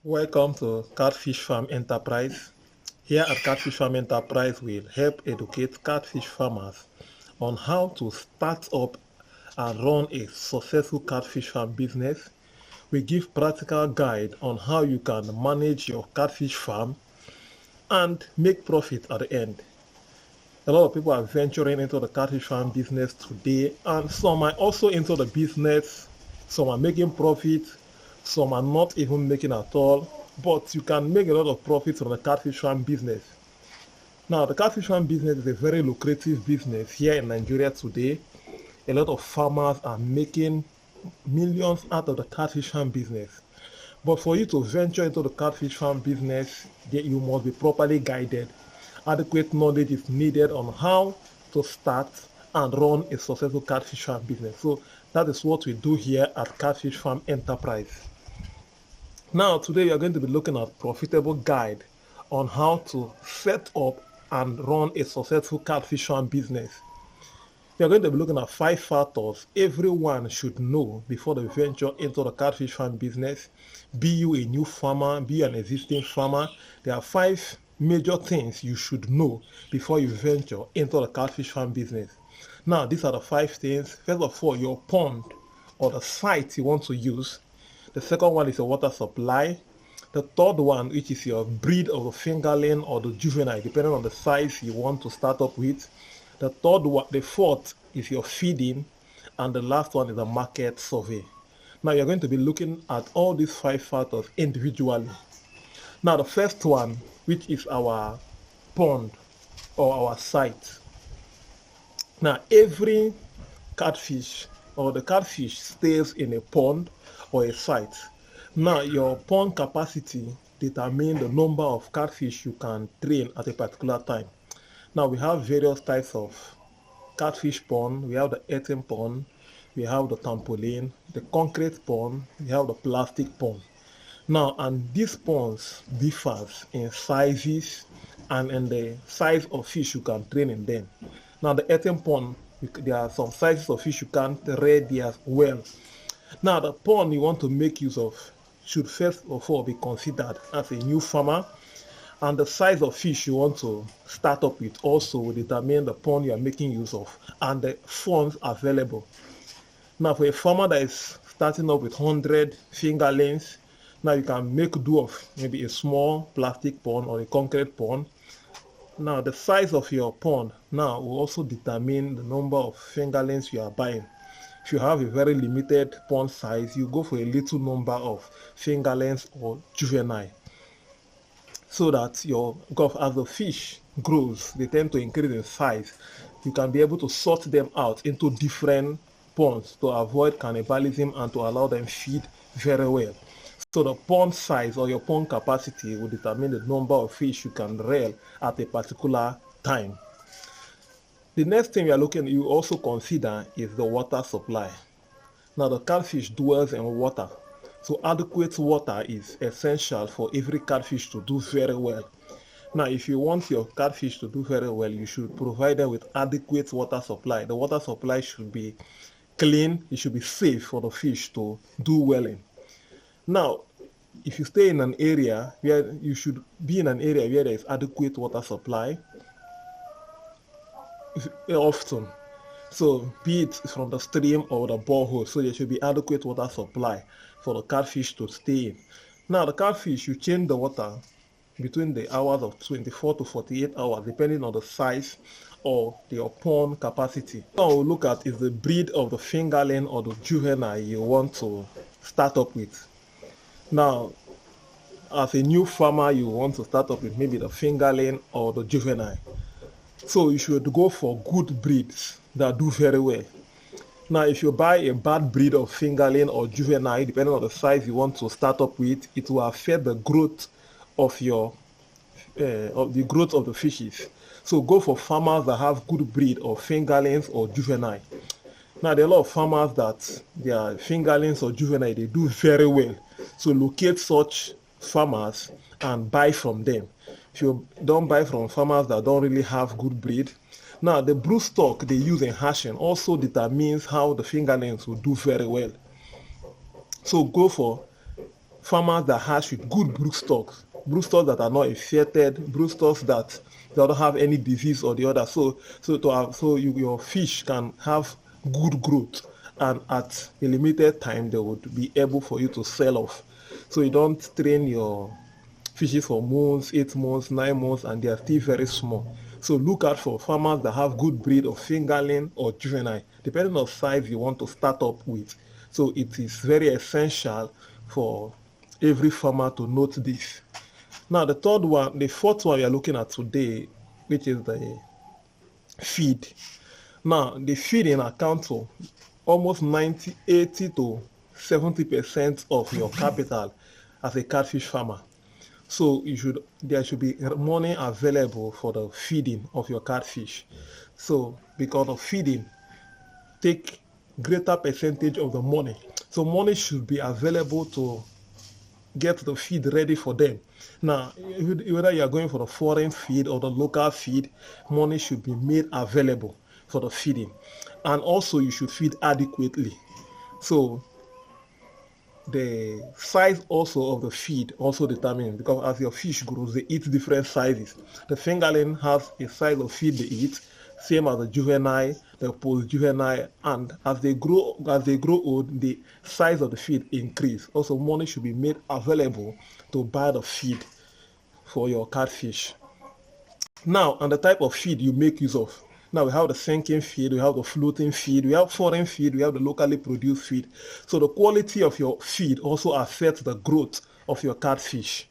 Welcome to Catfish Farm Enterprise. Here at Catfish Farm Enterprise, we'll help educate catfish farmers on how to start up and run a successful catfish farm business. We give practical guide on how you can manage your catfish farm and make profit at the end. A lot of people are venturing into the catfish farm business today, and some are also into the business. Some are making profit, some are not even making at all, but you can make a lot of profits from the catfish farm business. Now, the catfish farm business is a very lucrative business here in Nigeria today. A lot of farmers are making millions out of the catfish farm business. But for you to venture into the catfish farm business, you must be properly guided. Adequate knowledge is needed on how to start and run a successful catfish farm business. So that is what we do here at Catfish Farm Enterprise. Now, today we are going to be looking at profitable guide on how to set up and run a successful catfish farm business. We are going to be looking at 5 factors everyone should know before they venture into the catfish farm business. Be you a new farmer, be you an existing farmer, there are 5 major things you should know before you venture into the catfish farm business. Now, these are the 5 things. First of all, your pond or the site you want to use. The second one is your water supply. The third one, which is your breed of the fingerling or the juvenile, depending on the size you want to start up with. The fourth is your feeding, and the last one is a market survey. Now you're going to be looking at all these 5 factors individually. Now the first one, which is our pond or our site. Now every catfish or the catfish stays in a pond or a site. Now your pond capacity determines the number of catfish you can train at a particular time. Now we have various types of catfish pond. We have the earthen pond, we have the trampoline, the concrete pond, we have the plastic pond. Now, and these ponds differs in sizes and in the size of fish you can train in them. Now the earthen pond, there are some sizes of fish you can't rear there as well. Now the pond you want to make use of should first of all be considered as a new farmer, and the size of fish you want to start up with also will determine the pond you are making use of and the funds available. Now for a farmer that is starting up with 100 fingerlings, now you can make do of maybe a small plastic pond or a concrete pond. Now the size of your pond now will also determine the number of fingerlings you are buying. If you have a very limited pond size, you go for a little number of fingerlings or juvenile, so that as the fish grows, they tend to increase in size. You can be able to sort them out into different ponds to avoid cannibalism and to allow them feed very well. So the pond size or your pond capacity will determine the number of fish you can rear at a particular time. The next thing you also consider is the water supply. Now the catfish dwells in water, so adequate water is essential for every catfish to do very well. Now if you want your catfish to do very well, you should provide them with adequate water supply. The water supply should be clean, it should be safe for the fish to do well in. Now, if you stay in an area where you should be in an area where there is adequate water supply often, so be it from the stream or the borehole, so there should be adequate water supply for the catfish to stay in. Now the catfish, you change the water between the hours of 24 to 48 hours depending on the size or your pond capacity. Now we'll look at is the breed of the fingerling or the juvenile you want to start up with. Now, as a new farmer, you want to start up with maybe the fingerling or the juvenile. So you should go for good breeds that do very well. Now, if you buy a bad breed of fingerling or juvenile, depending on the size you want to start up with, it will affect the growth of the fishes. So go for farmers that have good breed of fingerlings or juvenile. Now there are a lot of farmers that their fingerlings or juvenile, they do very well. So locate such farmers and buy from them. If you don't buy from farmers that don't really have good breed. Now the broodstock they use in hatching also determines how the fingerlings will do very well. So go for farmers that hatch with good broodstocks that are not infected, broodstocks that don't have any disease or the other. Your fish can have good growth, and at a limited time they would be able for you to sell off. So you don't train your fishes for months, 8 months, 9 months, and they are still very small. So look out for farmers that have good breed of fingerling or juvenile, depending on size you want to start up with. So it is very essential for every farmer to note this. Now the fourth one we are looking at today, which is the feed. Now the feeding accounts for almost 80 to 70% of your capital as a catfish farmer. So there should be money available for the feeding of your catfish. So because of feeding, take greater percentage of the money. So money should be available to get the feed ready for them. Now, whether you are going for the foreign feed or the local feed, money should be made available for the feeding. And also you should feed adequately. So the size also of the feed also determines, because as your fish grows, they eat different sizes. The fingerling has a size of feed they eat, same as the juvenile, the post-juvenile, and as they grow old, the size of the feed increase. Also, money should be made available to buy the feed for your catfish. Now, and the type of feed you make use of. Now we have the sinking feed, we have the floating feed, we have foreign feed, we have the locally produced feed. So the quality of your feed also affects the growth of your catfish.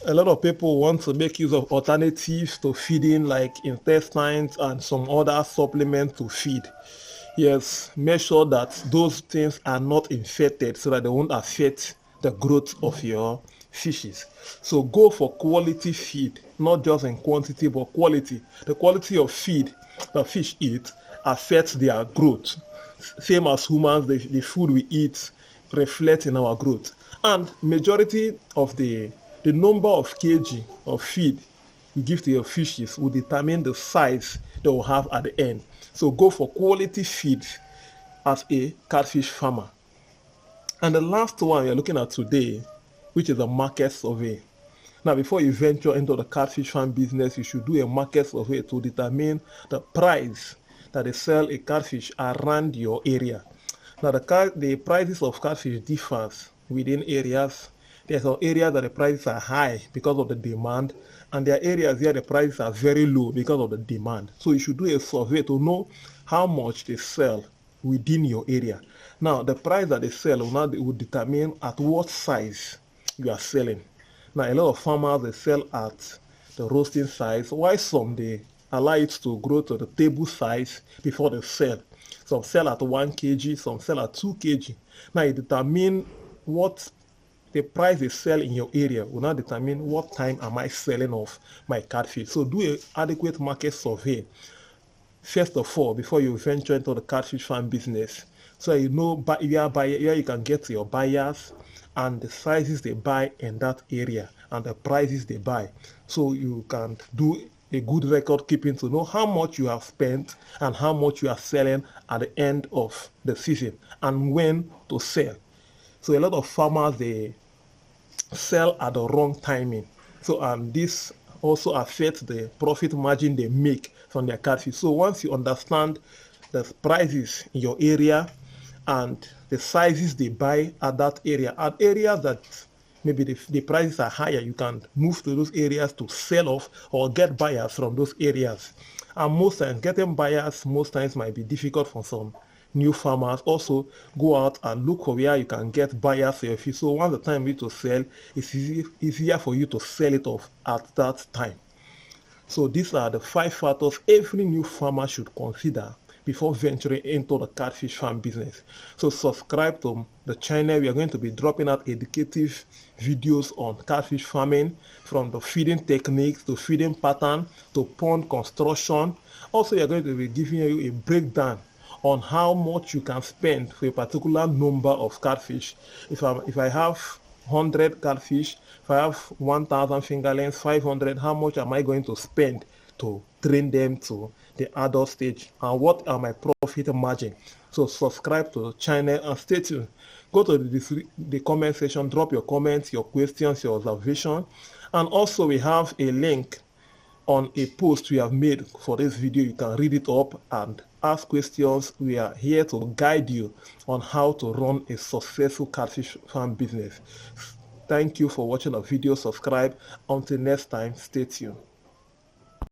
A lot of people want to make use of alternatives to feeding, like intestines and some other supplements to feed. Yes, make sure that those things are not infected so that they won't affect the growth of your fishes. So go for quality feed, not just in quantity but quality. The quality of feed the fish eat affects their growth. Same as humans, the food we eat reflects in our growth. And majority of the number of kg of feed you give to your fishes will determine the size they will have at the end. So go for quality feed as a catfish farmer. And the last one you're looking at today, which is a market survey. Now, before you venture into the catfish farm business, you should do a market survey to determine the price that they sell a catfish around your area. Now, the prices of catfish differs within areas. There are some areas that the prices are high because of the demand, and there are areas where the prices are very low because of the demand. So you should do a survey to know how much they sell within your area. Now, the price that they sell will determine at what size you are selling. Now, a lot of farmers, they sell at the roasting size, while some, they allow it to grow to the table size before they sell. Some sell at 1 kg, some sell at 2 kg. Now, it determines what the price they sell in your area will now determine what time am I selling off my catfish. So do an adequate market survey first of all before you venture into the catfish farm business, so you know where you can get your buyers and the sizes they buy in that area and the prices they buy, so you can do a good record keeping to know how much you have spent and how much you are selling at the end of the season and when to sell. So a lot of farmers, they sell at the wrong timing. So and this also affects the profit margin they make from their catfish. So once you understand the prices in your area and the sizes they buy at that area, at areas that maybe the prices are higher, you can move to those areas to sell off or get buyers from those areas. And most times, getting buyers might be difficult for some new farmers. Also, go out and look for where you can get buyers for your fish. So once the time is to sell, it's easier for you to sell it off at that time. So these are the 5 factors every new farmer should consider before venturing into the catfish farm business. So subscribe to the channel. We are going to be dropping out educative videos on catfish farming, from the feeding techniques to feeding pattern to pond construction. Also, we are going to be giving you a breakdown on how much you can spend for a particular number of catfish. If I have 100 catfish, if I have 1,000 fingerlings, 500, how much am I going to spend to train them to the adult stage, and what are my profit margin. So subscribe to the channel and stay tuned. Go to the comment section, drop your comments, your questions, your observation, and also we have a link on a post we have made for this video. You can read it up and ask questions. We are here to guide you on how to run a successful catfish farm business. Thank you for watching our video. Subscribe. Until next time, stay tuned.